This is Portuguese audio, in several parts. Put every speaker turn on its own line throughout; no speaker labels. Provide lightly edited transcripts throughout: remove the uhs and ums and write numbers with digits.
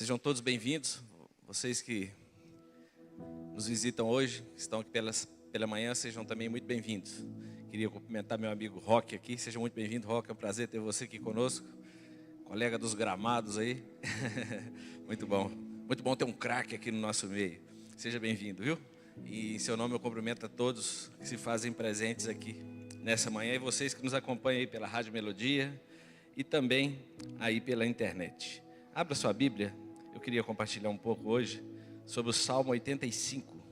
Sejam todos bem-vindos, vocês que nos visitam hoje, que estão aqui pela manhã, sejam também muito bem-vindos. Queria cumprimentar meu amigo Roque aqui, seja muito bem-vindo, Roque, é um prazer ter você aqui conosco, colega dos gramados aí, muito bom ter um craque aqui no nosso meio, seja bem-vindo, viu? E em seu nome eu cumprimento a todos que se fazem presentes aqui nessa manhã e vocês que nos acompanham aí pela Rádio Melodia e também aí pela internet. Abra sua Bíblia, eu queria compartilhar um pouco hoje sobre o Salmo 85.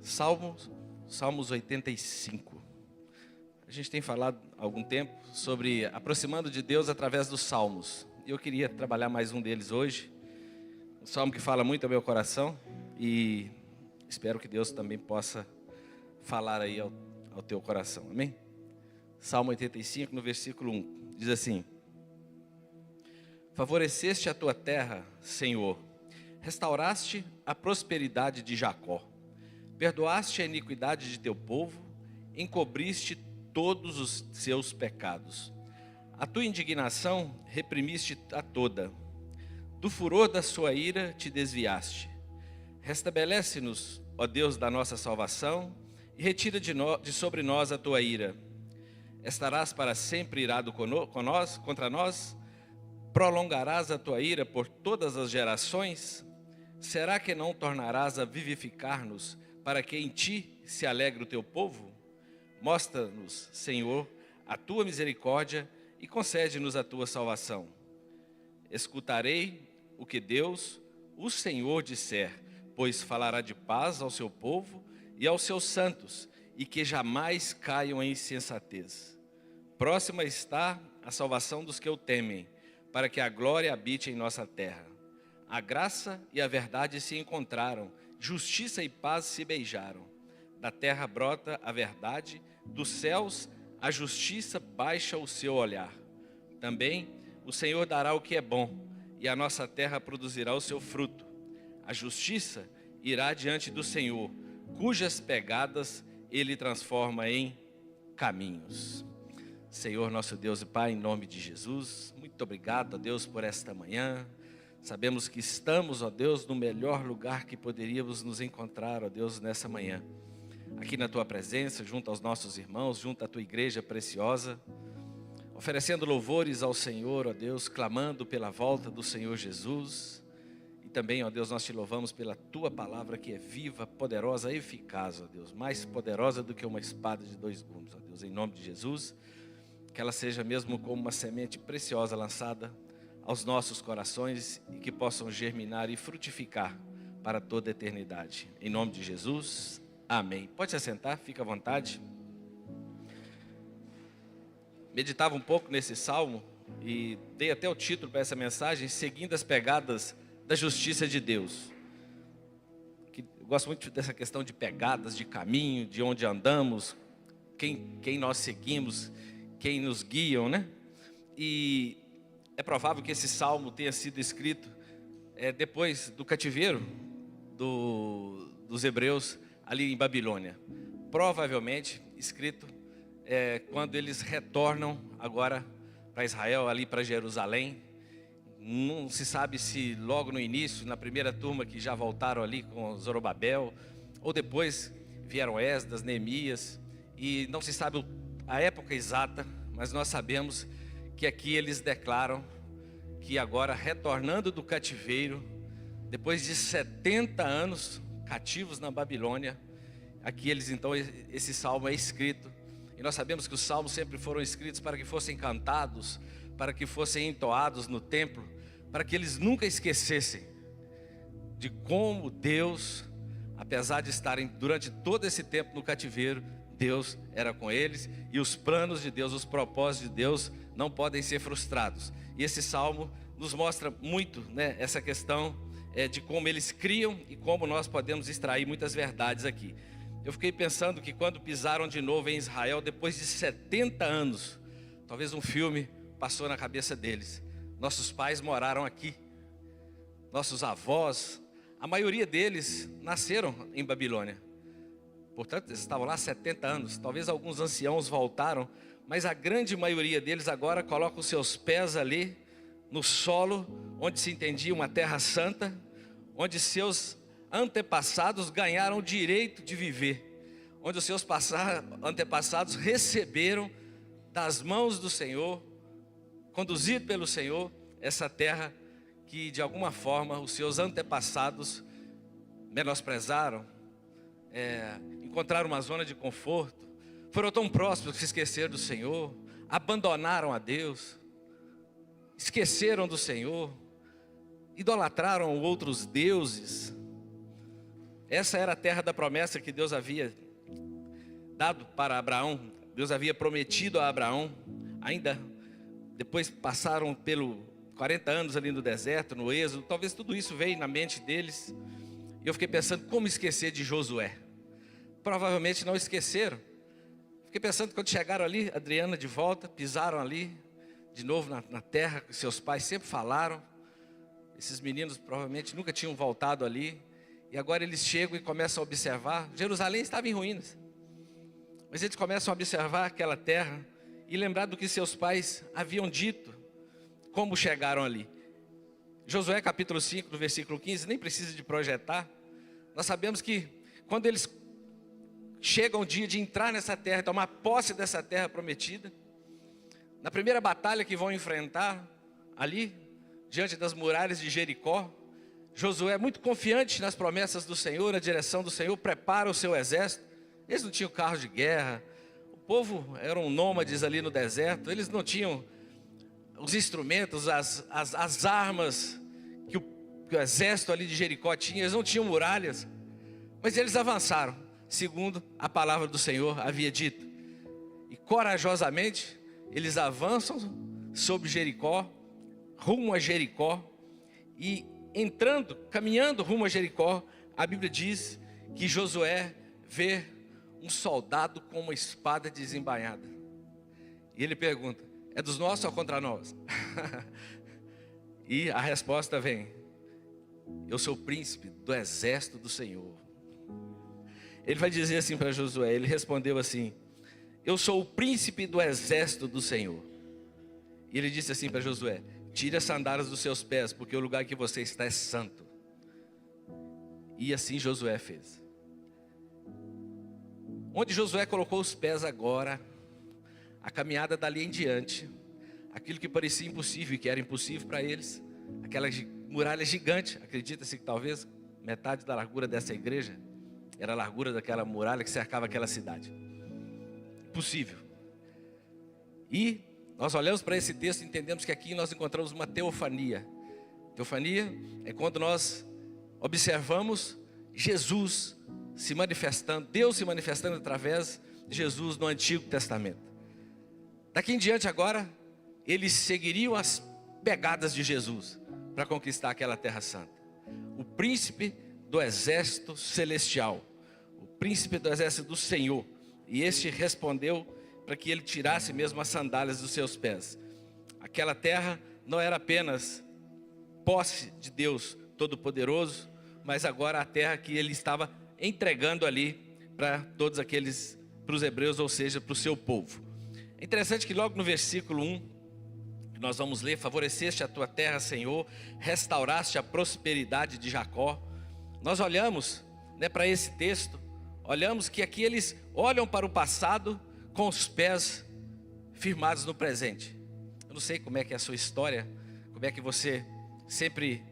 Salmos 85. A gente tem falado há algum tempo sobre aproximando de Deus através dos salmos. E eu queria trabalhar mais um deles hoje. Um salmo que fala muito ao meu coração e espero que Deus também possa falar aí ao teu coração. Amém? Salmo 85, no versículo 1, diz assim: Favoreceste a tua terra, Senhor, restauraste a prosperidade de Jacó, perdoaste a iniquidade de teu povo, encobriste todos os seus pecados. A tua indignação reprimiste a toda, do furor da sua ira te desviaste. Restabelece-nos, ó Deus da nossa salvação, e retira de sobre nós a tua ira. Estarás para sempre irado contra nós? Prolongarás a tua ira por todas as gerações? Será que não tornarás a vivificar-nos, para que em ti se alegre o teu povo? Mostra-nos, Senhor, a tua misericórdia e concede-nos a tua salvação. Escutarei o que Deus, o Senhor, disser, pois falará de paz ao seu povo e aos seus santos, e que jamais caiam em insensatez. Próxima está a salvação dos que o temem, para que a glória habite em nossa terra. A graça e a verdade se encontraram, justiça e paz se beijaram. Da terra brota a verdade, dos céus a justiça baixa o seu olhar. Também o Senhor dará o que é bom, e a nossa terra produzirá o seu fruto. A justiça irá diante do Senhor, cujas pegadas Ele transforma em caminhos. Senhor, nosso Deus e Pai, em nome de Jesus, muito obrigado, ó Deus, por esta manhã. Sabemos que estamos, ó Deus, no melhor lugar que poderíamos nos encontrar, ó Deus, nessa manhã. Aqui na Tua presença, junto aos nossos irmãos, junto à Tua igreja preciosa, oferecendo louvores ao Senhor, ó Deus, clamando pela volta do Senhor Jesus. E também, ó Deus, nós Te louvamos pela Tua palavra que é viva, poderosa, eficaz, ó Deus, mais poderosa do que uma espada de dois gumes, ó Deus, em nome de Jesus. Que ela seja mesmo como uma semente preciosa lançada aos nossos corações e que possam germinar e frutificar para toda a eternidade. Em nome de Jesus, amém. Pode se assentar, fica à vontade. Meditava um pouco nesse salmo e dei até o título para essa mensagem, Seguindo as Pegadas da Justiça de Deus. Eu gosto muito dessa questão de pegadas, de caminho, de onde andamos, quem nós seguimos, quem nos guiam, né? E é provável que esse salmo tenha sido escrito depois do cativeiro dos hebreus ali em Babilônia. Provavelmente escrito quando eles retornam agora para Israel, ali para Jerusalém. Não se sabe se logo no início, na primeira turma que já voltaram ali com Zorobabel, ou depois vieram Esdras, Neemias, e não se sabe a época exata, mas nós sabemos que aqui eles declaram que agora, retornando do cativeiro, depois de 70 anos cativos na Babilônia, aqui eles então, esse salmo é escrito, e nós sabemos que os salmos sempre foram escritos para que fossem cantados, para que fossem entoados no templo, para que eles nunca esquecessem de como Deus, apesar de estarem durante todo esse tempo no cativeiro, Deus era com eles e os planos de Deus, os propósitos de Deus não podem ser frustrados. E esse salmo nos mostra muito, né, essa questão de como eles criam e como nós podemos extrair muitas verdades aqui. Eu fiquei pensando que quando pisaram de novo em Israel, depois de 70 anos, talvez um filme passou na cabeça deles. Nossos pais moraram aqui, nossos avós, a maioria deles nasceram em Babilônia. Portanto, eles estavam lá há 70 anos. Talvez alguns anciãos voltaram, mas a grande maioria deles agora coloca os seus pés ali no solo, onde se entendia uma terra santa, onde seus antepassados ganharam o direito de viver, onde os seus antepassados receberam das mãos do Senhor, conduzido pelo Senhor, essa terra que de alguma forma os seus antepassados menosprezaram, encontraram uma zona de conforto, foram tão próximos que se esqueceram do Senhor, abandonaram a Deus, esqueceram do Senhor, idolatraram outros deuses. Essa era a terra da promessa que Deus havia dado para Abraão. Deus havia prometido a Abraão. Ainda depois passaram pelo 40 anos ali no deserto, no êxodo. Talvez tudo isso veio na mente deles. E eu fiquei pensando, como esquecer de Josué? Provavelmente não esqueceram. Fiquei pensando, quando chegaram ali, Adriana de volta, pisaram ali, de novo na terra, que seus pais sempre falaram. Esses meninos provavelmente nunca tinham voltado ali. E agora eles chegam e começam a observar. Jerusalém estava em ruínas. Mas eles começam a observar aquela terra e lembrar do que seus pais haviam dito, como chegaram ali. Josué capítulo 5, no versículo 15, nem precisa de projetar. Nós sabemos que quando eles chegam o dia de entrar nessa terra, tomar posse dessa terra prometida, na primeira batalha que vão enfrentar ali, diante das muralhas de Jericó, Josué, muito confiante nas promessas do Senhor, na direção do Senhor, prepara o seu exército. Eles não tinham carro de guerra, o povo eram nômades ali no deserto, eles não tinham os instrumentos, as armas que o exército ali de Jericó tinha, eles não tinham muralhas, mas eles avançaram, segundo a palavra do Senhor havia dito. E corajosamente, eles avançam sobre Jericó, rumo a Jericó, e entrando, caminhando rumo a Jericó, a Bíblia diz que Josué vê um soldado com uma espada desembainhada. E ele pergunta, é dos nossos ou contra nós? E a resposta vem, eu sou o príncipe do exército do Senhor. Ele vai dizer assim para Josué, ele respondeu assim, eu sou o príncipe do exército do Senhor. E ele disse assim para Josué, tire as sandálias dos seus pés, porque o lugar que você está é santo. E assim Josué fez. Onde Josué colocou os pés agora, a caminhada dali em diante, aquilo que parecia impossível e que era impossível para eles, aquela muralha gigante, acredita-se que talvez metade da largura dessa igreja era a largura daquela muralha que cercava aquela cidade. Impossível. E nós olhamos para esse texto e entendemos que aqui nós encontramos uma teofania. Teofania é quando nós observamos Jesus se manifestando, Deus se manifestando através de Jesus no Antigo Testamento. Daqui em diante agora, eles seguiriam as pegadas de Jesus para conquistar aquela terra santa. O príncipe do exército celestial, o príncipe do exército do Senhor. E este respondeu para que ele tirasse mesmo as sandálias dos seus pés. Aquela terra não era apenas posse de Deus Todo-Poderoso, mas agora a terra que ele estava entregando ali para todos aqueles, para os hebreus, ou seja, para o seu povo. É interessante que logo no versículo 1, que nós vamos ler, favoreceste a tua terra, Senhor, restauraste a prosperidade de Jacó. Nós olhamos, para esse texto, olhamos que aqui eles olham para o passado com os pés firmados no presente. Eu não sei como é que é a sua história, como é que você sempre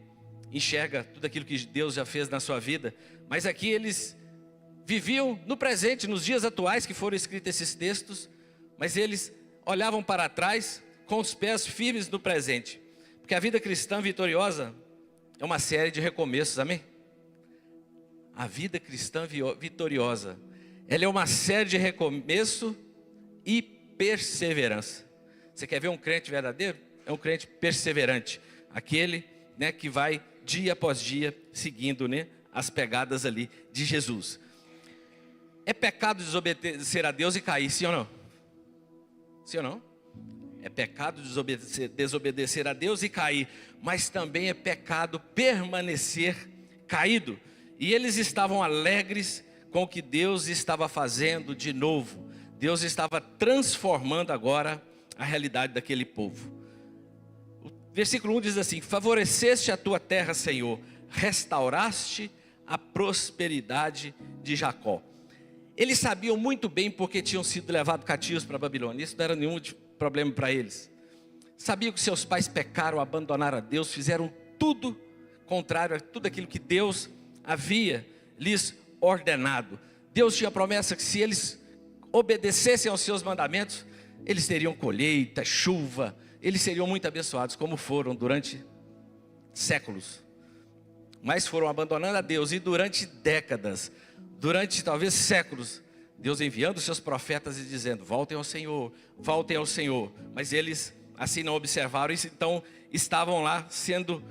enxerga tudo aquilo que Deus já fez na sua vida, mas aqui eles viviam no presente, nos dias atuais que foram escritos esses textos, mas eles olhavam para trás com os pés firmes no presente, porque a vida cristã vitoriosa é uma série de recomeços, amém? A vida cristã vitoriosa, ela é uma série de recomeço e perseverança. Você quer ver um crente verdadeiro? É um crente perseverante, aquele que vai dia após dia seguindo as pegadas ali de Jesus. É pecado desobedecer a Deus e cair, sim ou não? Sim ou não? É pecado desobedecer a Deus e cair, mas também é pecado permanecer caído. E eles estavam alegres com o que Deus estava fazendo de novo. Deus estava transformando agora a realidade daquele povo. O versículo 1 diz assim: favoreceste a tua terra, Senhor, restauraste a prosperidade de Jacó. Eles sabiam muito bem porque tinham sido levados cativos para a Babilônia. Isso não era nenhum problema para eles. Sabiam que seus pais pecaram, abandonaram a Deus, fizeram tudo contrário a tudo aquilo que Deus havia lhes ordenado. Deus tinha promessa que se eles obedecessem aos seus mandamentos, eles teriam colheita, chuva, eles seriam muito abençoados, como foram durante séculos. Mas foram abandonando a Deus, e durante décadas, durante talvez séculos, Deus enviando seus profetas e dizendo: voltem ao Senhor, voltem ao Senhor. Mas eles assim não observaram isso, então estavam lá sendo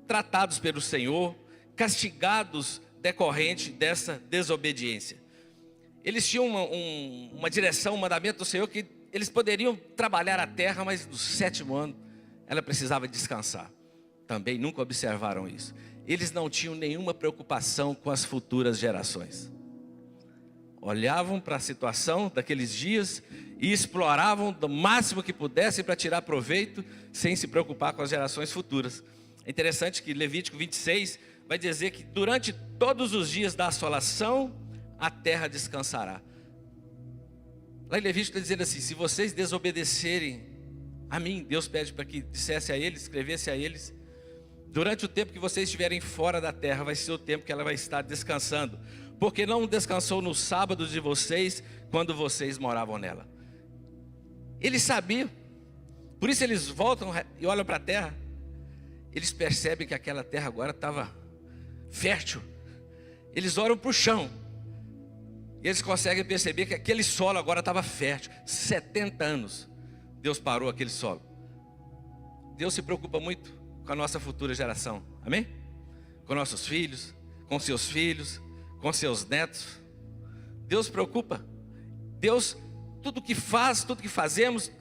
tratados pelo Senhor, castigados decorrente dessa desobediência. Eles tinham uma direção, um mandamento do Senhor, que eles poderiam trabalhar a terra, mas no 7º ano ela precisava descansar. Também nunca observaram isso. Eles não tinham nenhuma preocupação com as futuras gerações. Olhavam para a situação daqueles dias e exploravam do máximo que pudessem para tirar proveito, sem se preocupar com as gerações futuras. É interessante que Levítico 26 vai dizer que durante todos os dias da assolação, a terra descansará. Lá em Levítico está dizendo assim: se vocês desobedecerem a mim, Deus pede para que dissesse a eles, escrevesse a eles: durante o tempo que vocês estiverem fora da terra, vai ser o tempo que ela vai estar descansando, porque não descansou no sábado de vocês, quando vocês moravam nela. Eles sabiam, por isso eles voltam e olham para a terra. Eles percebem que aquela terra agora estava fértil. Eles olham para o chão e eles conseguem perceber que aquele solo agora estava fértil. 70 anos Deus parou aquele solo. Deus se preocupa muito com a nossa futura geração, amém? Com nossos filhos, com seus filhos, com seus netos. Deus se preocupa. Deus, tudo que faz, tudo que fazemos,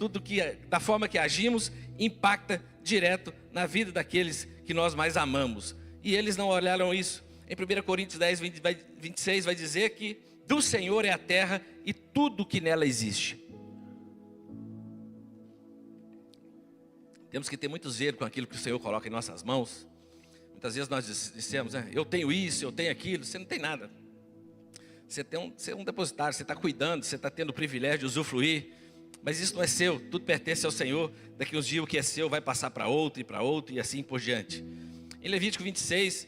da forma que agimos, impacta direto na vida daqueles que nós mais amamos. E eles não olharam isso. Em 1 Coríntios 10, 26 vai dizer que do Senhor é a terra e tudo que nela existe. Temos que ter muito zelo com aquilo que o Senhor coloca em nossas mãos. Muitas vezes nós dissemos: eu tenho isso, eu tenho aquilo. Você não tem nada. Você é um depositário, você está cuidando, você está tendo o privilégio de usufruir. Mas isso não é seu, tudo pertence ao Senhor. Daqui uns dias o que é seu vai passar para outro e assim por diante. Em Levítico 26,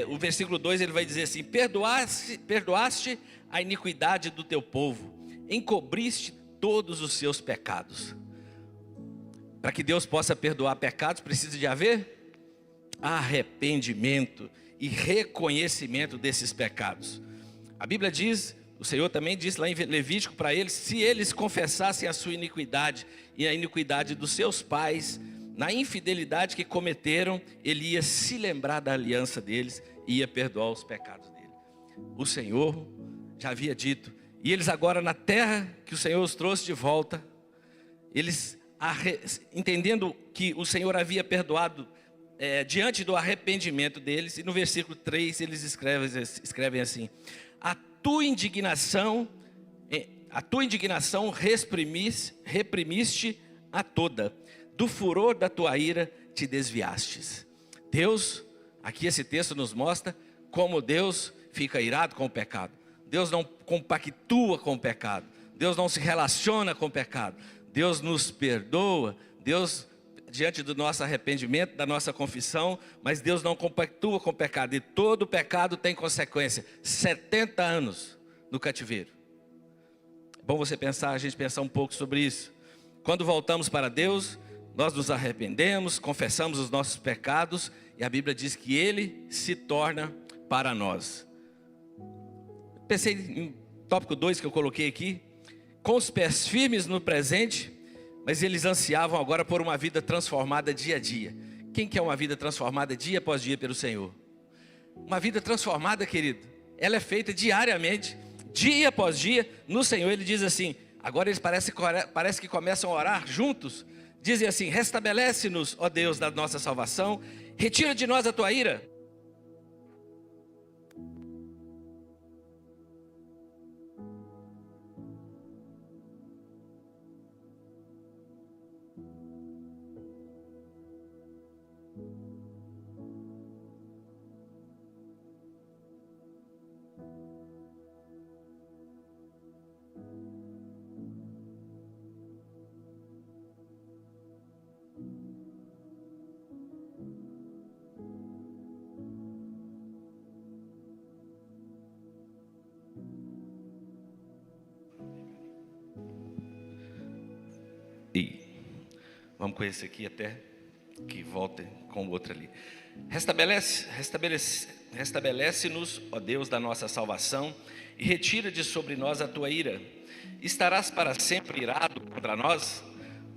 o versículo 2, ele vai dizer assim: perdoaste a iniquidade do teu povo, encobriste todos os seus pecados. Para que Deus possa perdoar pecados, precisa de haver arrependimento e reconhecimento desses pecados. A Bíblia diz, o Senhor também disse lá em Levítico para eles: se eles confessassem a sua iniquidade e a iniquidade dos seus pais, na infidelidade que cometeram, Ele ia se lembrar da aliança deles e ia perdoar os pecados dele. O Senhor já havia dito. E eles agora, na terra que o Senhor os trouxe de volta, eles entendendo que o Senhor havia perdoado, diante do arrependimento deles, e no versículo 3 eles escrevem assim: a tua indignação reprimiste a toda, do furor da tua ira te desviastes. Deus, aqui esse texto nos mostra como Deus fica irado com o pecado. Deus não compactua com o pecado. Deus não se relaciona com o pecado. Deus nos perdoa. Deus, diante do nosso arrependimento, da nossa confissão, mas Deus não compactua com o pecado. E todo pecado tem consequência. 70 anos no cativeiro. É bom a gente pensar um pouco sobre isso. Quando voltamos para Deus, nós nos arrependemos, confessamos os nossos pecados, e a Bíblia diz que Ele se torna para nós. Pensei em tópico 2 que eu coloquei aqui: com os pés firmes no presente, mas eles ansiavam agora por uma vida transformada dia a dia. Quem quer uma vida transformada dia após dia pelo Senhor? Uma vida transformada, querido, ela é feita diariamente, dia após dia, no Senhor. Ele diz assim, agora eles parece que começam a orar juntos. Dizem assim: restabelece-nos, ó Deus da nossa salvação, retira de nós a tua ira. Vamos com esse aqui até que volte com o outro ali. Restabelece-nos, ó Deus da nossa salvação, e retira de sobre nós a tua ira. Estarás para sempre irado contra nós?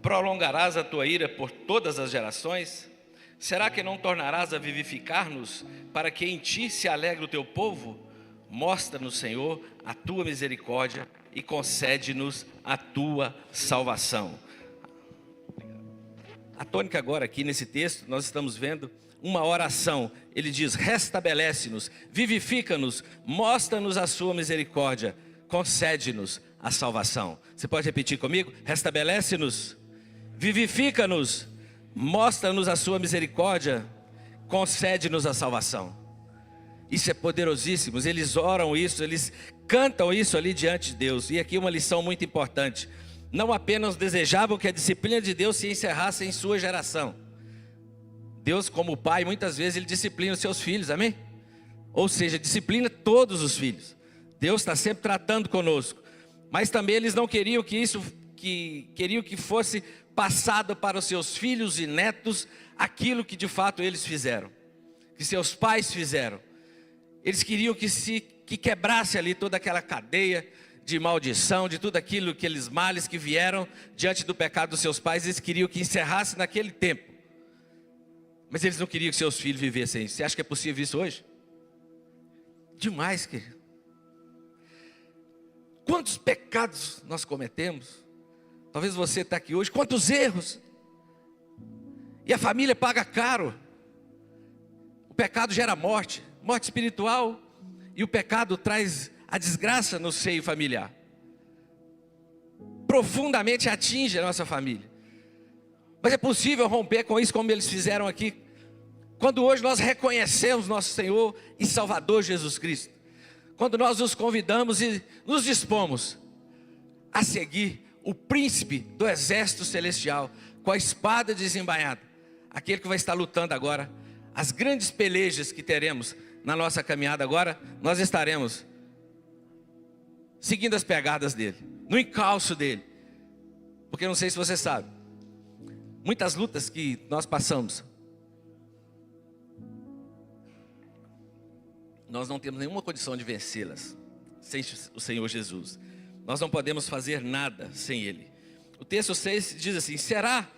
Prolongarás a tua ira por todas as gerações? Será que não tornarás a vivificar-nos, para que em ti se alegre o teu povo? Mostra-nos, Senhor, a tua misericórdia e concede-nos a tua salvação. A tônica agora aqui nesse texto, nós estamos vendo uma oração. Ele diz: restabelece-nos, vivifica-nos, mostra-nos a sua misericórdia, concede-nos a salvação. Você pode repetir comigo? Restabelece-nos, vivifica-nos, mostra-nos a sua misericórdia, concede-nos a salvação. Isso é poderosíssimo. Eles oram isso, eles cantam isso ali diante de Deus. E aqui uma lição muito importante: não apenas desejavam que a disciplina de Deus se encerrasse em sua geração. Deus, como pai, muitas vezes ele disciplina os seus filhos, amém? Ou seja, disciplina todos os filhos. Deus está sempre tratando conosco. Mas também eles não queriam queriam que fosse passado para os seus filhos e netos aquilo que de fato eles fizeram, que seus pais fizeram. Eles queriam que quebrasse ali toda aquela cadeia de maldição, de tudo aqueles males que vieram diante do pecado dos seus pais. Eles queriam que encerrasse naquele tempo. Mas eles não queriam que seus filhos vivessem isso. Você acha que é possível isso hoje? Demais, querido. Quantos pecados nós cometemos? Talvez você está aqui hoje. Quantos erros? E a família paga caro. O pecado gera morte, morte espiritual. E o pecado traz a desgraça no seio familiar. Profundamente atinge a nossa família. Mas é possível romper com isso como eles fizeram aqui. Quando hoje nós reconhecemos nosso Senhor e Salvador Jesus Cristo. Quando nós nos convidamos e nos dispomos a seguir o príncipe do exército celestial, com a espada desembainhada. Aquele que vai estar lutando agora. As grandes pelejas que teremos na nossa caminhada agora, nós estaremos seguindo as pegadas dele, no encalço dele. Porque não sei se você sabe, muitas lutas que nós passamos, nós não temos nenhuma condição de vencê-las sem o Senhor Jesus. Nós não podemos fazer nada sem Ele. O texto 6 diz assim: será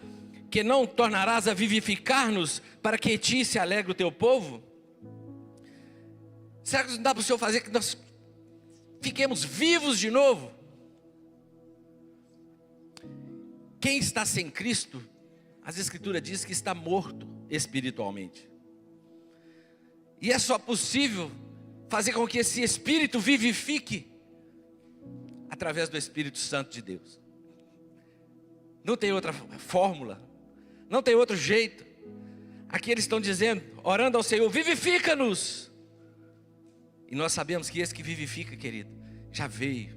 que não tornarás a vivificar-nos, para que em ti se alegre o teu povo? Será que não dá para o Senhor fazer que nós fiquemos vivos de novo? Quem está sem Cristo, as Escrituras dizem que está morto espiritualmente. E é só possível fazer com que esse Espírito vivifique através do Espírito Santo de Deus. Não tem outra fórmula, não tem outro jeito. Aqui eles estão dizendo, orando ao Senhor: vivifica-nos. E nós sabemos que esse que vivifica, querido, já veio,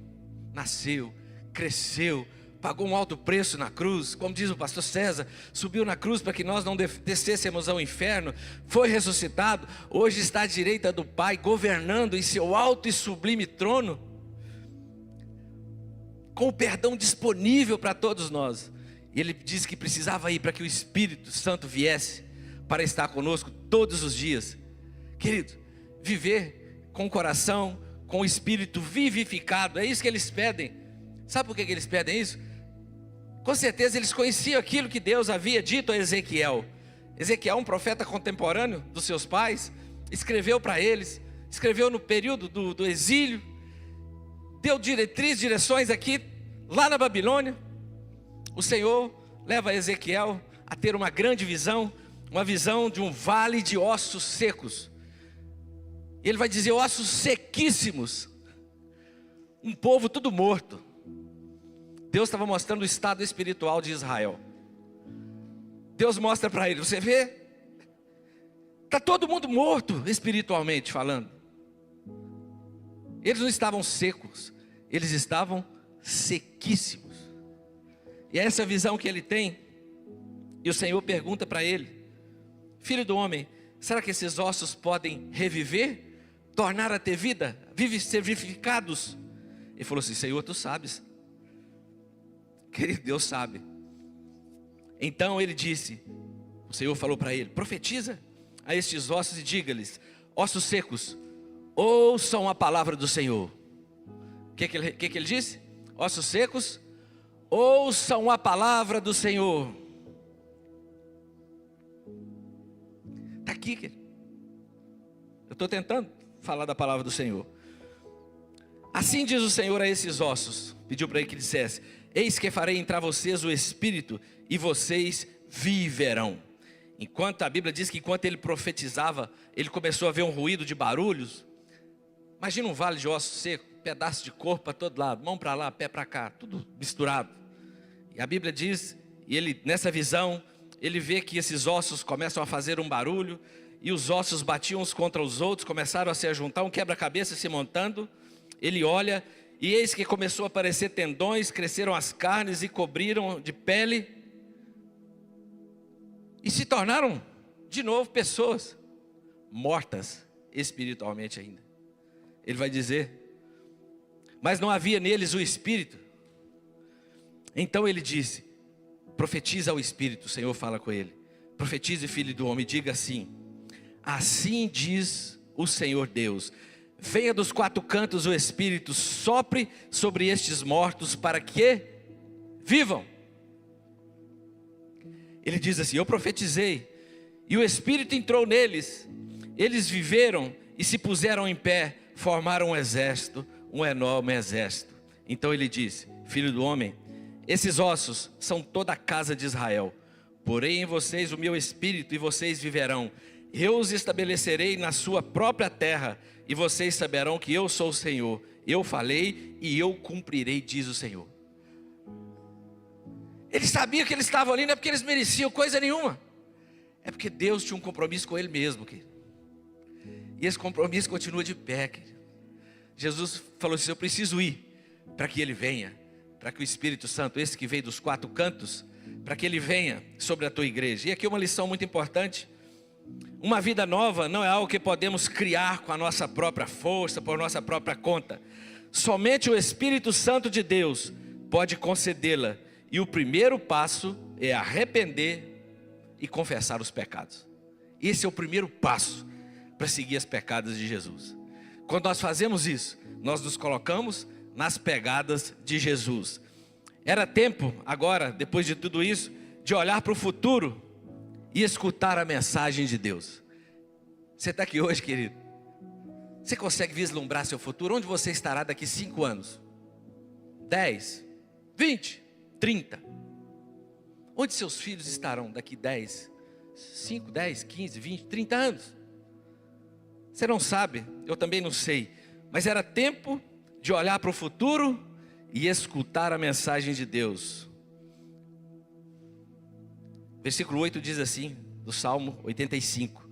nasceu, cresceu, pagou um alto preço na cruz, como diz o pastor César, subiu na cruz para que nós não descêssemos ao inferno, foi ressuscitado, hoje está à direita do Pai, governando em seu alto e sublime trono, com o perdão disponível para todos nós. E ele disse que precisava ir para que o Espírito Santo viesse para estar conosco todos os dias. Querido, viver com o coração, com o espírito vivificado, é isso que eles pedem. Sabe por que eles pedem isso? Com certeza eles conheciam aquilo que Deus havia dito a Ezequiel. Ezequiel, um profeta contemporâneo dos seus pais, escreveu para eles, escreveu no período do exílio, deu direções aqui, lá na Babilônia. O Senhor leva Ezequiel a ter uma grande visão, uma visão de um vale de ossos secos. E ele vai dizer: ossos sequíssimos, um povo tudo morto. Deus estava mostrando o estado espiritual de Israel. Deus mostra para ele: você vê, está todo mundo morto espiritualmente falando. Eles não estavam secos, eles estavam sequíssimos. E é essa visão que ele tem. E o Senhor pergunta para ele: filho do homem, será que esses ossos podem reviver? Tornar a ter vida? Ser vivificados? Ele falou assim: Senhor, tu sabes. Querido, Deus sabe. Então ele disse, o Senhor falou para ele: profetiza a estes ossos e diga-lhes: ossos secos, ouçam a palavra do Senhor. O que ele disse? Ossos secos, ouçam a palavra do Senhor. Está aqui, querido. Eu estou tentando falar da palavra do Senhor. Assim diz o Senhor a esses ossos. Pediu para ele que dissesse: eis que farei entrar vocês o Espírito, e vocês viverão. Enquanto a Bíblia diz que enquanto ele profetizava, ele começou a ver um ruído de barulhos. Imagina um vale de ossos secos, pedaço de corpo para todo lado, mão para lá, pé para cá, tudo misturado. E a Bíblia diz, e ele nessa visão, ele vê que esses ossos começam a fazer um barulho, e os ossos batiam uns contra os outros, começaram a se ajuntar, um quebra-cabeça se montando. Ele olha, e eis que começou a aparecer tendões, cresceram as carnes e cobriram de pele, e se tornaram de novo pessoas mortas espiritualmente ainda. Ele vai dizer: mas não havia neles o Espírito. Então ele disse: profetiza ao Espírito. O Senhor fala com ele: profetize, filho do homem, diga assim: assim diz o Senhor Deus, venha dos quatro cantos o Espírito, sopre sobre estes mortos para que vivam. Ele diz assim: eu profetizei, e o Espírito entrou neles, eles viveram e se puseram em pé, formaram um exército, um enorme exército. Então ele disse: filho do homem, esses ossos são toda a casa de Israel. Porém em vocês o meu Espírito, e vocês viverão. Eu os estabelecerei na sua própria terra, e vocês saberão que eu sou o Senhor. Eu falei e eu cumprirei, diz o Senhor. Eles sabiam que eles estavam ali, não é porque eles mereciam coisa nenhuma, é porque Deus tinha um compromisso com ele mesmo, querido. E esse compromisso continua de pé, querido. Jesus falou assim: eu preciso ir para que ele venha, para que o Espírito Santo, esse que veio dos quatro cantos, para que ele venha sobre a tua igreja. E aqui uma lição muito importante: uma vida nova não é algo que podemos criar com a nossa própria força, por nossa própria conta. Somente o Espírito Santo de Deus pode concedê-la. E o primeiro passo é arrepender e confessar os pecados. Esse é o primeiro passo para seguir as pegadas de Jesus. Quando nós fazemos isso, nós nos colocamos nas pegadas de Jesus. Era tempo agora, depois de tudo isso, de olhar para o futuro e escutar a mensagem de Deus. Você está aqui hoje, querido? Você consegue vislumbrar seu futuro? Onde você estará daqui 5 anos? 10? 20? 30? Onde seus filhos estarão daqui 10? 5, 10, 15, 20, 30 anos? Você não sabe, eu também não sei. Mas era tempo de olhar para o futuro e escutar a mensagem de Deus. Versículo 8 diz assim, do Salmo 85: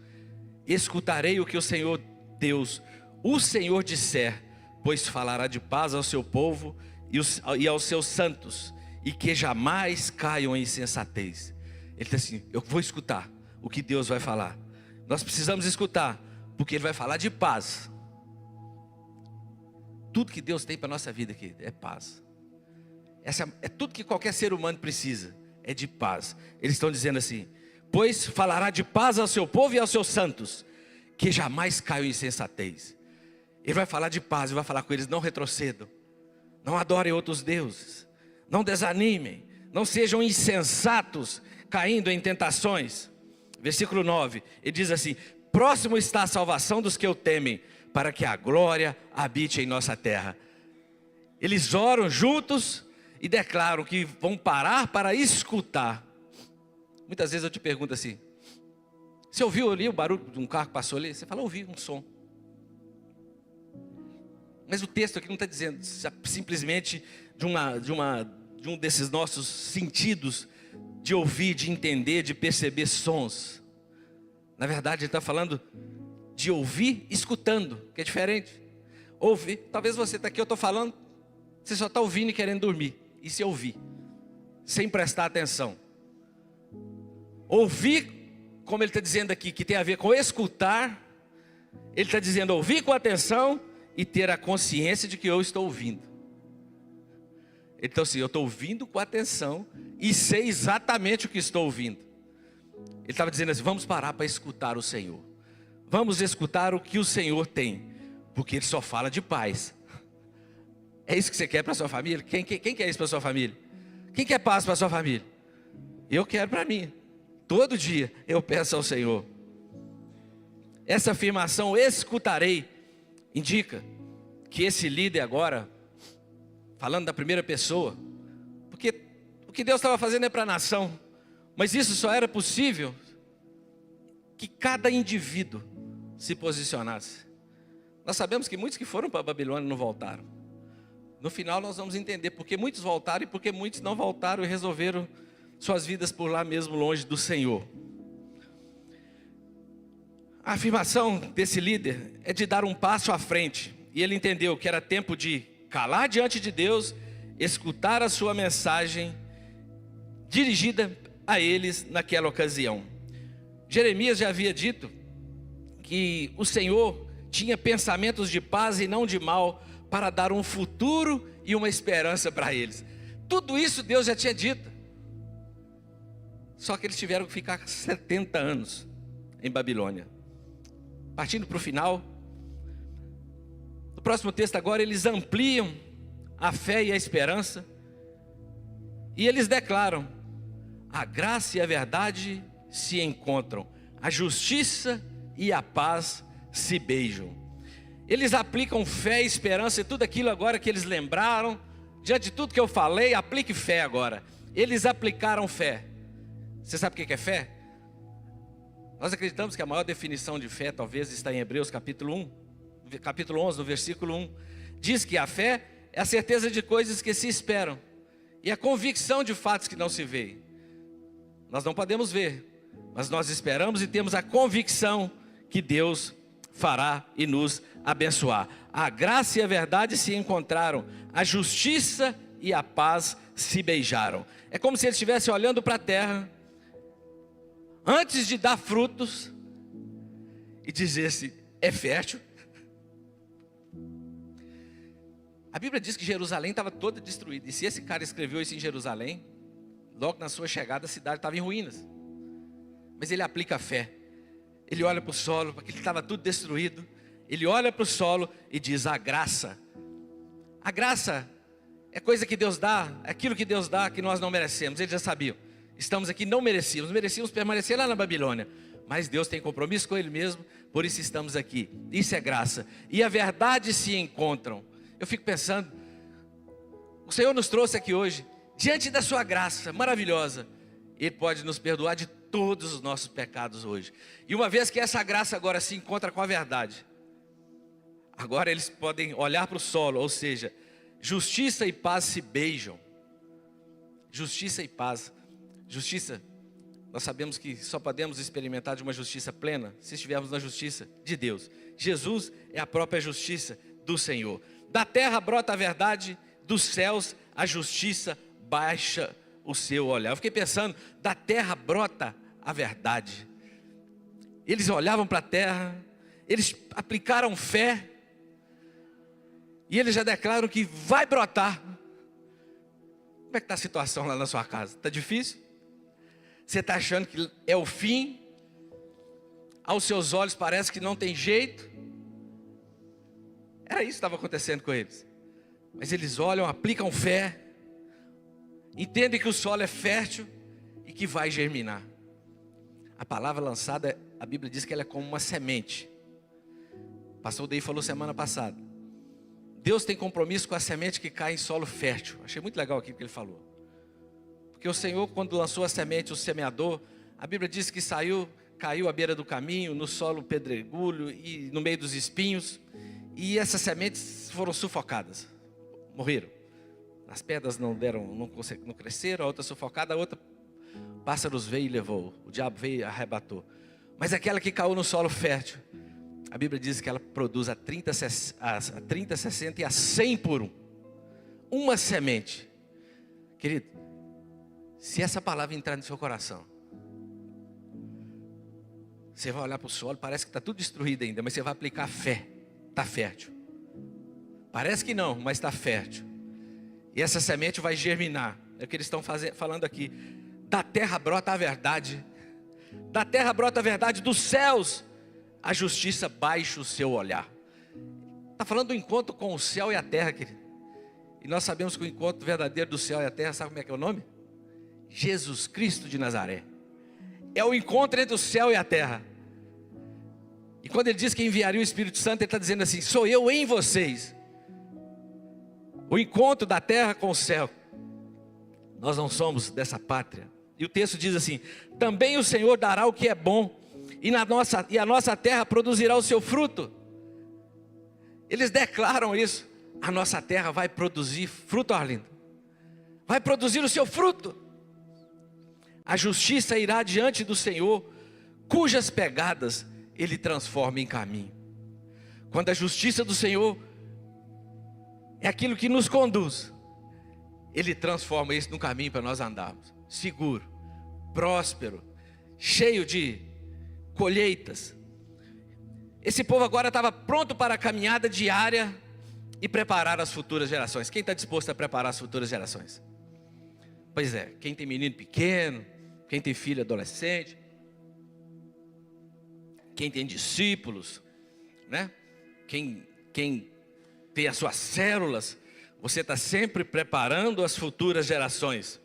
escutarei o que o Senhor Deus, o Senhor disser, pois falará de paz ao seu povo e aos seus santos, e que jamais caiam em insensatez. Ele diz assim: eu vou escutar o que Deus vai falar. Nós precisamos escutar, porque Ele vai falar de paz. Tudo que Deus tem para a nossa vida aqui é paz. Essa é tudo que qualquer ser humano precisa, é de paz. Eles estão dizendo assim: pois falará de paz ao seu povo e aos seus santos, que jamais caiam em insensatez. Ele vai falar de paz, e vai falar com eles: não retrocedam, não adorem outros deuses, não desanimem, não sejam insensatos, caindo em tentações. Versículo 9, ele diz assim: próximo está a salvação dos que o temem, para que a glória habite em nossa terra. Eles oram juntos e declaram que vão parar para escutar. Muitas vezes eu te pergunto assim: você ouviu ali o barulho de um carro que passou ali? Você fala: ouvi um som. Mas o texto aqui não está dizendo simplesmente de um desses nossos sentidos, de ouvir, de entender, de perceber sons. Na verdade ele está falando de ouvir escutando, que é diferente. Ouvir, talvez você está aqui, eu estou falando, você só está ouvindo e querendo dormir. Isso é ouvir, sem prestar atenção. Ouvir, como ele está dizendo aqui, que tem a ver com escutar, ele está dizendo ouvir com atenção e ter a consciência de que eu estou ouvindo. Então assim, eu estou ouvindo com atenção e sei exatamente o que estou ouvindo. Ele estava dizendo assim, vamos parar para escutar o Senhor. Vamos escutar o que o Senhor tem, porque Ele só fala de paz. É isso que você quer para a sua família? Quem quer isso para a sua família? Quem quer paz para a sua família? Eu quero para mim. Todo dia eu peço ao Senhor. Essa afirmação, escutarei, indica que esse líder agora, falando da primeira pessoa, porque o que Deus estava fazendo é para a nação, mas isso só era possível que cada indivíduo se posicionasse. Nós sabemos que muitos que foram para a Babilônia não voltaram. No final nós vamos entender porque muitos voltaram e porque muitos não voltaram e resolveram suas vidas por lá mesmo, longe do Senhor. A afirmação desse líder é de dar um passo à frente. E ele entendeu que era tempo de calar diante de Deus, escutar a sua mensagem dirigida a eles naquela ocasião. Jeremias já havia dito que o Senhor tinha pensamentos de paz e não de mal, para dar um futuro e uma esperança para eles. Tudo isso Deus já tinha dito. Só que eles tiveram que ficar 70 anos em Babilônia. Partindo para o final, no próximo texto agora eles ampliam a fé e a esperança. E eles declaram, a graça e a verdade se encontram, a justiça e a paz se beijam. Eles aplicam fé e esperança e tudo aquilo agora que eles lembraram. Diante de tudo que eu falei, aplique fé agora. Eles aplicaram fé. Você sabe o que é fé? Nós acreditamos que a maior definição de fé talvez está em Hebreus capítulo 11, no versículo 1. Diz que a fé é a certeza de coisas que se esperam e a convicção de fatos que não se veem. Nós não podemos ver, mas nós esperamos e temos a convicção que Deus fará e nos abençoar. A graça e a verdade se encontraram, a justiça e a paz se beijaram. É como se ele estivesse olhando para a terra antes de dar frutos e dizesse, é fértil. A Bíblia diz que Jerusalém estava toda destruída, e se esse cara escreveu isso em Jerusalém, logo na sua chegada a cidade estava em ruínas. Mas ele aplica a fé. Ele olha para o solo, porque ele estava tudo destruído. Ele olha para o solo e diz, a graça. A graça é coisa que Deus dá, é aquilo que Deus dá que nós não merecemos. Eles já sabiam, estamos aqui, não merecíamos permanecer lá na Babilônia. Mas Deus tem compromisso com Ele mesmo, por isso estamos aqui. Isso é graça. E a verdade se encontram. Eu fico pensando, o Senhor nos trouxe aqui hoje, diante da sua graça maravilhosa. Ele pode nos perdoar de todos os nossos pecados hoje. E uma vez que essa graça agora se encontra com a verdade, agora eles podem olhar para o solo, ou seja, justiça e paz se beijam. Justiça e paz. Justiça, nós sabemos que só podemos experimentar de uma justiça plena se estivermos na justiça de Deus. Jesus é a própria justiça do Senhor. Da terra brota a verdade, dos céus a justiça baixa o seu olhar. Eu fiquei pensando, da terra brota a verdade. Eles olhavam para a terra, eles aplicaram fé, e eles já declaram que vai brotar. Como é que está a situação lá na sua casa? Está difícil? Você está achando que é o fim? Aos seus olhos parece que não tem jeito? Era isso que estava acontecendo com eles. Mas eles olham, aplicam fé, entendem que o solo é fértil e que vai germinar. A palavra lançada, a Bíblia diz que ela é como uma semente. O pastor Dei falou semana passada. Deus tem compromisso com a semente que cai em solo fértil. Achei muito legal aquilo que ele falou. Porque o Senhor, quando lançou a semente, o semeador, a Bíblia diz que caiu à beira do caminho, no solo pedregulho e no meio dos espinhos. E essas sementes foram sufocadas, morreram. As pedras não cresceram, a outra sufocada, a outra pássaros veio e levou, o diabo veio e arrebatou. Mas aquela que caiu no solo fértil, a Bíblia diz que ela produz a 30, 60 e a 100 por um. Uma semente. Querido, se essa palavra entrar no seu coração, você vai olhar para o solo, parece que está tudo destruído ainda, mas você vai aplicar fé, está fértil. Parece que não, mas está fértil. E essa semente vai germinar. É o que eles estão falando aqui. Da terra brota a verdade. Da terra brota a verdade, dos céus a justiça baixa o seu olhar. Está falando do encontro com o céu e a terra, querido. E nós sabemos que o encontro verdadeiro do céu e a terra, sabe como é que é o nome? Jesus Cristo de Nazaré. É o encontro entre o céu e a terra. E quando ele diz que enviaria o Espírito Santo, ele está dizendo assim: sou eu em vocês. O encontro da terra com o céu. Nós não somos dessa pátria. E o texto diz assim: também o Senhor dará o que é bom, e a nossa terra produzirá o seu fruto. Eles declaram isso. A nossa terra vai produzir fruto, Arlindo. Vai produzir o seu fruto. A justiça irá diante do Senhor, cujas pegadas Ele transforma em caminho. Quando a justiça do Senhor é aquilo que nos conduz, Ele transforma isso num caminho para nós andarmos. Seguro, próspero, cheio de colheitas. Esse povo agora estava pronto para a caminhada diária e preparar as futuras gerações. Quem está disposto a preparar as futuras gerações? Pois é, quem tem menino pequeno, quem tem filho adolescente, quem tem discípulos, né? Quem tem as suas células, você está sempre preparando as futuras gerações.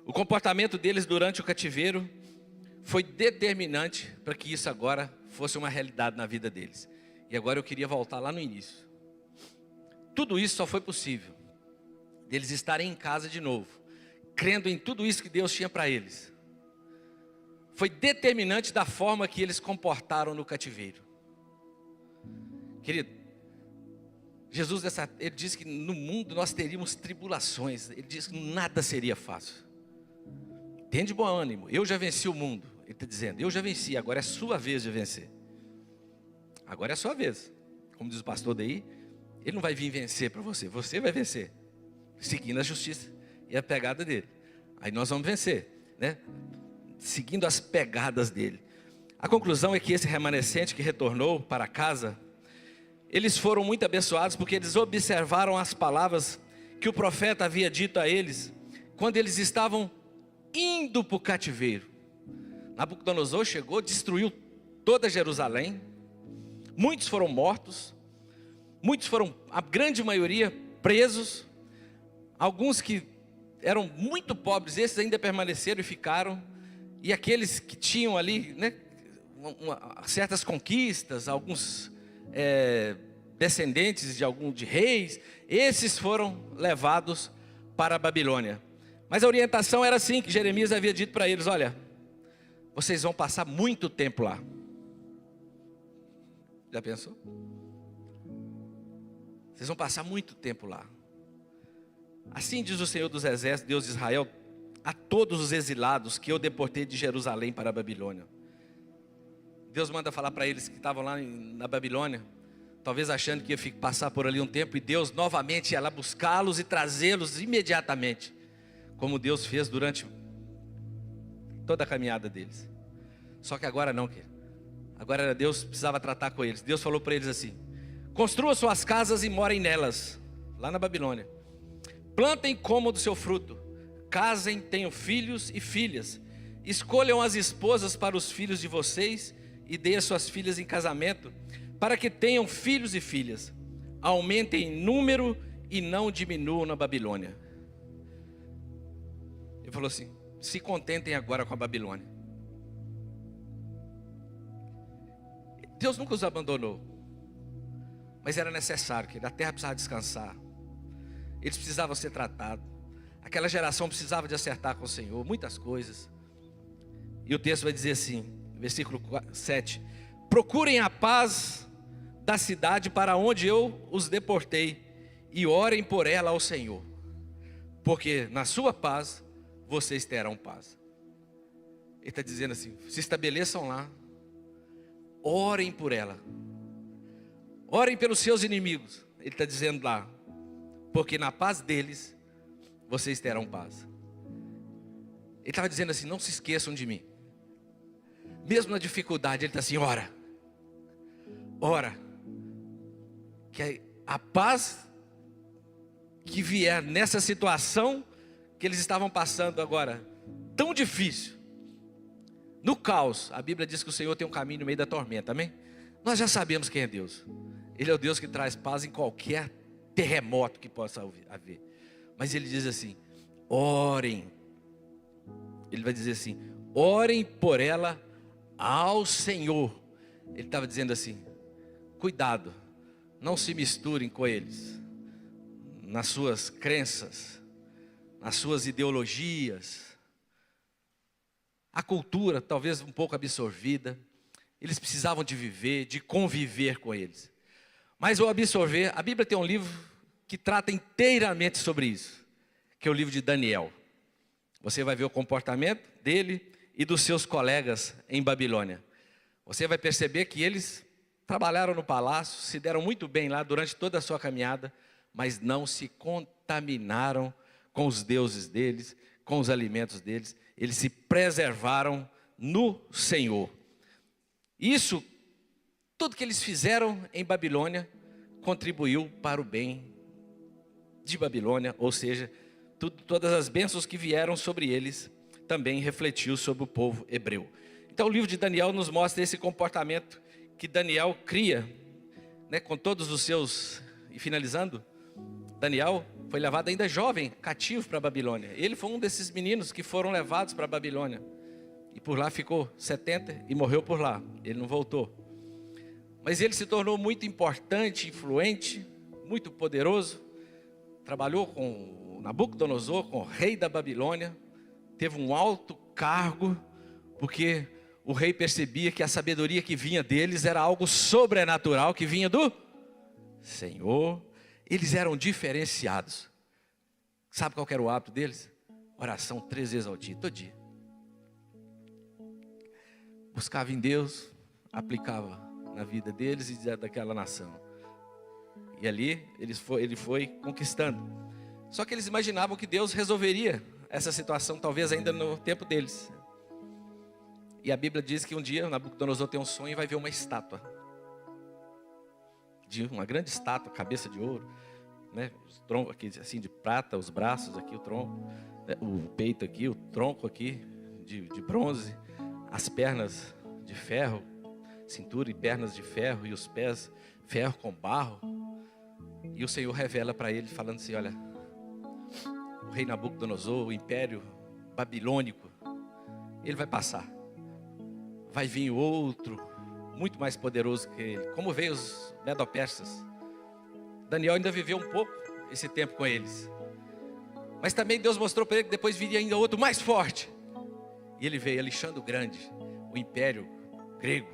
O comportamento deles durante o cativeiro foi determinante para que isso agora fosse uma realidade na vida deles. E agora eu queria voltar lá no início. Tudo isso só foi possível deles estarem em casa de novo, crendo em tudo isso que Deus tinha para eles. Foi determinante da forma que eles comportaram no cativeiro. Querido, Jesus, ele disse que no mundo nós teríamos tribulações. Ele disse que nada seria fácil. Tenha de bom ânimo, eu já venci o mundo. Ele está dizendo, eu já venci, agora é sua vez de vencer. Agora é a sua vez. Como diz o pastor daí, ele não vai vir vencer para você, você vai vencer, seguindo a justiça e a pegada dele. Aí nós vamos vencer, né? Seguindo as pegadas dele. A conclusão é que esse remanescente que retornou para casa, eles foram muito abençoados porque eles observaram as palavras que o profeta havia dito a eles quando eles estavam indo para o cativeiro. Nabucodonosor chegou, destruiu toda Jerusalém. Muitos foram mortos, muitos foram, a grande maioria, presos. Alguns que eram muito pobres, esses ainda permaneceram e ficaram. E aqueles que tinham ali, né, certas conquistas, alguns descendentes de reis, esses foram levados para a Babilônia. Mas a orientação era assim, que Jeremias havia dito para eles: olha, vocês vão passar muito tempo lá. Já pensou? Vocês vão passar muito tempo lá. Assim diz o Senhor dos Exércitos, Deus de Israel, a todos os exilados que eu deportei de Jerusalém para a Babilônia. Deus manda falar para eles que estavam lá na Babilônia, talvez achando que ia passar por ali um tempo, e Deus novamente ia lá buscá-los e trazê-los imediatamente, como Deus fez durante toda a caminhada deles. Só que agora não, querido. Agora Deus precisava tratar com eles. Deus falou para eles assim: construam suas casas e morem nelas, lá na Babilônia. Plantem, comam do seu fruto. Casem, tenham filhos e filhas. Escolham as esposas para os filhos de vocês e deem as suas filhas em casamento, para que tenham filhos e filhas. Aumentem em número e não diminuam na Babilônia. Ele falou assim: se contentem agora com a Babilônia. Deus nunca os abandonou, mas era necessário, que a terra precisava descansar. Eles precisavam ser tratados. Aquela geração precisava de acertar com o Senhor muitas coisas. E o texto vai dizer assim, versículo 7: procurem a paz da cidade para onde eu os deportei, e orem por ela ao Senhor, porque na sua paz vocês terão paz. Ele está dizendo assim: se estabeleçam lá, orem por ela, orem pelos seus inimigos. Ele está dizendo lá, porque na paz deles vocês terão paz. Ele estava dizendo assim: não se esqueçam de mim. Mesmo na dificuldade, ele está assim: ora, que a paz que vier nessa situação que eles estavam passando agora, tão difícil, no caos, a Bíblia diz que o Senhor tem um caminho no meio da tormenta, amém? Nós já sabemos quem é Deus. Ele é o Deus que traz paz em qualquer terremoto que possa haver. Mas Ele diz assim, orem. Ele vai dizer assim, orem por ela ao Senhor. Ele estava dizendo assim, cuidado, não se misturem com eles, nas suas crenças, nas suas ideologias, a cultura talvez um pouco absorvida, eles precisavam de viver, de conviver com eles. Mas ao absorver, a Bíblia tem um livro que trata inteiramente sobre isso, que é o livro de Daniel. Você vai ver o comportamento dele e dos seus colegas em Babilônia. Você vai perceber que eles trabalharam no palácio, se deram muito bem lá durante toda a sua caminhada, mas não se contaminaram com os deuses deles, com os alimentos deles. Eles se preservaram no Senhor. Isso, tudo que eles fizeram em Babilônia, contribuiu para o bem de Babilônia, ou seja, todas as bênçãos que vieram sobre eles, também refletiu sobre o povo hebreu. Então o livro de Daniel nos mostra esse comportamento que Daniel cria, né, com todos os seus, e finalizando, Daniel foi levado ainda jovem, cativo para a Babilônia. Ele foi um desses meninos que foram levados para a Babilônia. E por lá ficou 70 e morreu por lá. Ele não voltou. Mas ele se tornou muito importante, influente, muito poderoso. Trabalhou com Nabucodonosor, com o rei da Babilônia. Teve um alto cargo, porque o rei percebia que a sabedoria que vinha deles era algo sobrenatural, que vinha do Senhor. Eles eram diferenciados. Sabe qual era o hábito deles? Oração 3 vezes ao dia, todo dia. Buscava em Deus, aplicava na vida deles e daquela nação. E ali ele foi conquistando. Só que eles imaginavam que Deus resolveria essa situação, talvez ainda no tempo deles. E a Bíblia diz que um dia Nabucodonosor tem um sonho e vai ver uma estátua. De uma grande estátua, cabeça de ouro, né? Os troncos aqui assim de prata, os braços aqui, o tronco, né? O peito aqui, o tronco aqui de bronze, as pernas de ferro, cintura e pernas de ferro e os pés ferro com barro. E o Senhor revela para ele falando assim, olha, o rei Nabucodonosor, o império babilônico, ele vai passar. Vai vir outro muito mais poderoso que ele, como veio os Medo-Persas. Daniel ainda viveu um pouco esse tempo com eles, mas também Deus mostrou para ele que depois viria ainda outro mais forte. E ele veio, Alexandre o Grande, o império grego,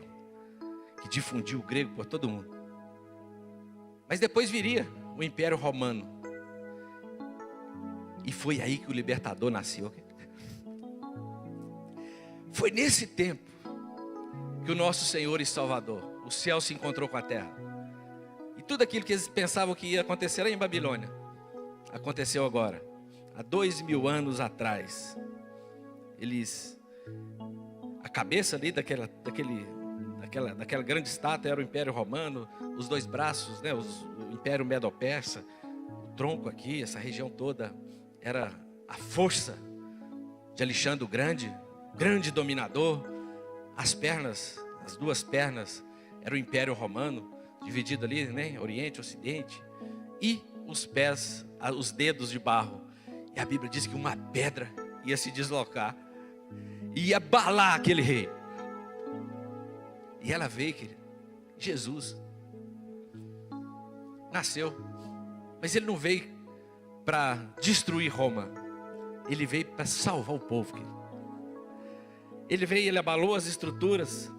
que difundiu o grego por todo mundo. Mas depois viria o império romano, e foi aí que o libertador nasceu. Foi nesse tempo que o nosso Senhor e Salvador, o céu se encontrou com a terra. E tudo aquilo que eles pensavam que ia acontecer lá em Babilônia, aconteceu agora. Há 2000 anos atrás. A cabeça ali daquela grande estátua era o Império Romano, os dois braços, né, o Império Medo-Persa, o tronco aqui, essa região toda, era a força de Alexandre o Grande, grande dominador. As pernas, as duas pernas, era o Império Romano, dividido ali, né, Oriente, Ocidente. E os pés, os dedos de barro. E a Bíblia diz que uma pedra ia se deslocar, ia abalar aquele rei. E ela veio, querido, Jesus nasceu, mas ele não veio para destruir Roma, ele veio para salvar o povo, querido. Ele veio, ele abalou as estruturas,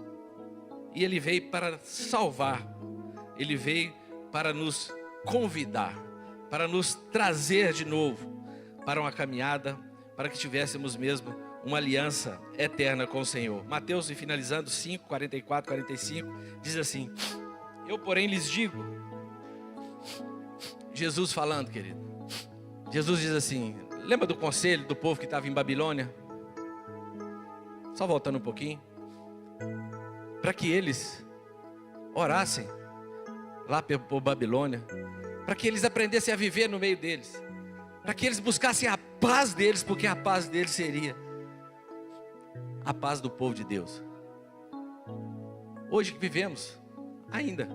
e ele veio para salvar, ele veio para nos convidar, para nos trazer de novo para uma caminhada, para que tivéssemos mesmo uma aliança eterna com o Senhor. Mateus, finalizando 5, 44, 45, diz assim: eu porém lhes digo, Jesus falando, querido, Jesus diz assim, lembra do conselho do povo que estava em Babilônia? Só voltando um pouquinho, para que eles orassem lá por Babilônia, para que eles aprendessem a viver no meio deles, para que eles buscassem a paz deles, porque a paz deles seria a paz do povo de Deus. Hoje que vivemos ainda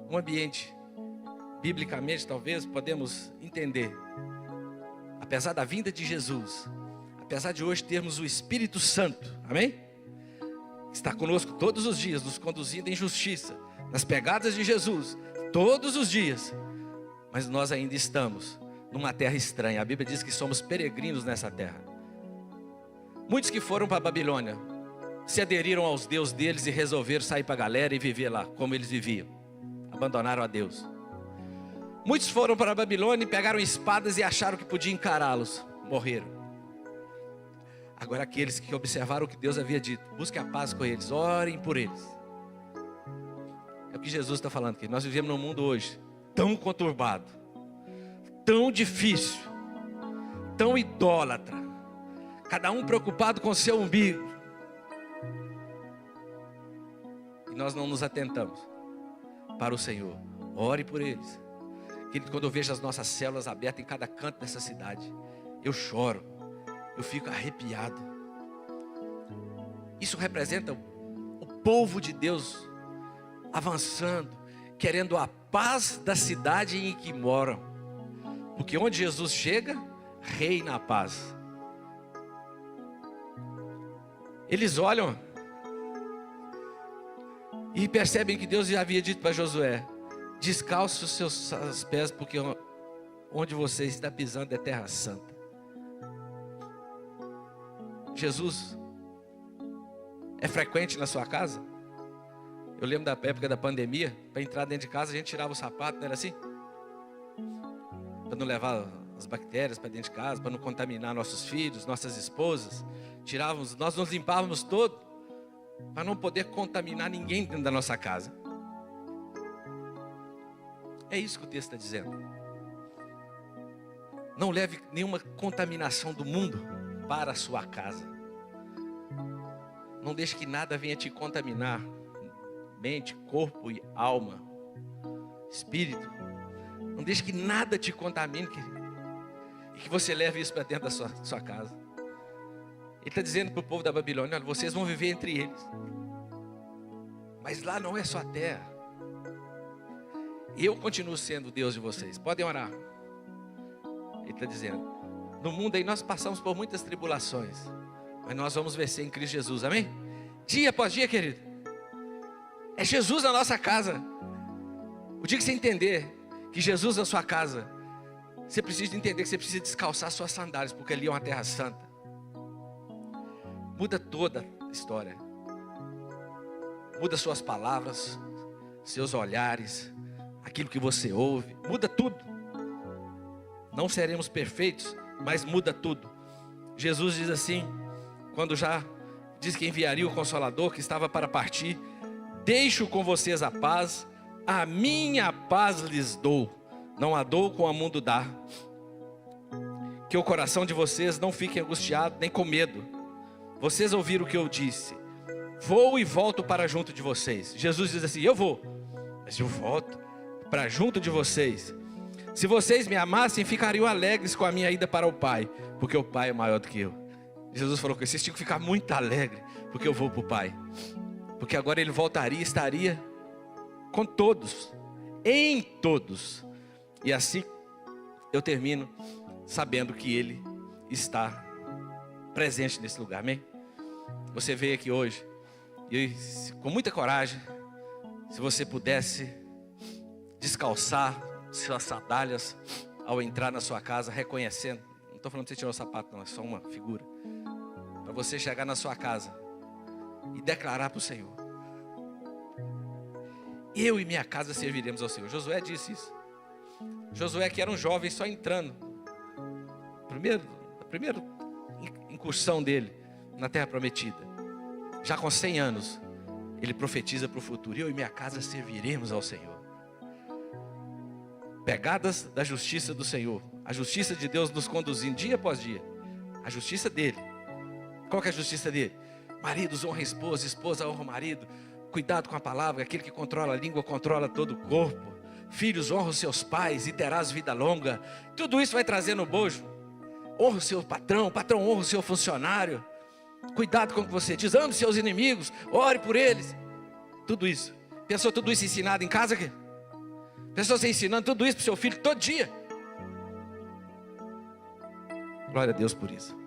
um ambiente, biblicamente talvez podemos entender, apesar da vinda de Jesus, apesar de hoje termos o Espírito Santo, amém? Está conosco todos os dias, nos conduzindo em justiça, nas pegadas de Jesus, todos os dias. Mas nós ainda estamos numa terra estranha. A Bíblia diz que somos peregrinos nessa terra. Muitos que foram para a Babilônia se aderiram aos deuses deles e resolveram sair para a galera e viver lá como eles viviam. Abandonaram a Deus. Muitos foram para a Babilônia e pegaram espadas e acharam que podiam encará-los. Morreram. Agora aqueles que observaram o que Deus havia dito, busquem a paz com eles, orem por eles. É o que Jesus está falando aqui. Nós vivemos num mundo hoje tão conturbado, tão difícil, tão idólatra, cada um preocupado com o seu umbigo, e nós não nos atentamos para o Senhor. Ore por eles. Querido, quando eu vejo as nossas células abertas em cada canto dessa cidade, eu choro, eu fico arrepiado. Isso representa o povo de Deus avançando, querendo a paz da cidade em que moram, porque onde Jesus chega, reina a paz. Eles olham e percebem que Deus já havia dito para Josué: descalce os seus pés, porque onde você está pisando é terra santa. Jesus é frequente na sua casa? Eu lembro da época da pandemia, para entrar dentro de casa a gente tirava o sapato, não era assim? Para não levar as bactérias para dentro de casa, para não contaminar nossos filhos, nossas esposas. Tirávamos, nós nos limpávamos todo, para não poder contaminar ninguém dentro da nossa casa. É isso que o texto está dizendo. Não leve nenhuma contaminação do mundo para a sua casa. Não deixe que nada venha te contaminar. Mente, corpo e alma, espírito. Não deixe que nada te contamine, e que você leve isso para dentro da sua casa. Ele está dizendo para o povo da Babilônia: olha, vocês vão viver entre eles, mas lá não é sua terra. Eu continuo sendo o Deus de vocês, podem orar. Ele está dizendo: no mundo aí nós passamos por muitas tribulações, mas nós vamos vencer em Cristo Jesus, amém? Dia após dia, querido, é Jesus na nossa casa. O dia que você entender que Jesus na sua casa, você precisa entender que você precisa descalçar suas sandálias, porque ali é uma terra santa. Muda toda a história. Muda suas palavras, seus olhares, aquilo que você ouve. Muda tudo. Não seremos perfeitos, mas muda tudo. Jesus diz assim, quando já diz que enviaria o Consolador, que estava para partir: deixo com vocês a paz, a minha paz lhes dou, não a dou como o mundo dá. Que o coração de vocês não fique angustiado, nem com medo. Vocês ouviram o que eu disse: vou e volto para junto de vocês. Jesus diz assim: eu vou, mas eu volto para junto de vocês. Se vocês me amassem, ficariam alegres com a minha ida para o Pai, porque o Pai é maior do que eu. Jesus falou que vocês tinham que ficar muito alegres, porque eu vou para o Pai. Porque agora Ele voltaria e estaria com todos, em todos. E assim eu termino sabendo que Ele está presente nesse lugar, amém? Você veio aqui hoje e com muita coragem, se você pudesse descalçar suas sandálias ao entrar na sua casa, reconhecendo. Não estou falando para você tirar o sapato não, é só uma figura. Para você chegar na sua casa e declarar para o Senhor: eu e minha casa serviremos ao Senhor. Josué disse isso. Josué, que era um jovem só entrando, a primeira incursão dele na terra prometida, já com 100 anos, ele profetiza para o futuro: eu e minha casa serviremos ao Senhor. Pegadas da justiça do Senhor, a justiça de Deus nos conduzindo dia após dia, a justiça dele. Qual que é a justiça dele? Maridos honram a esposa, esposa honra o marido. Cuidado com a palavra, aquele que controla a língua controla todo o corpo. Filhos, honra os seus pais e terás vida longa. Tudo isso vai trazer no bojo. Honra o seu patrão, o patrão honra o seu funcionário. Cuidado com o que você diz, ame seus inimigos, ore por eles. Tudo isso. Pensou tudo isso ensinado em casa aqui? Pensou você ensinando tudo isso para o seu filho todo dia? Glória a Deus por isso.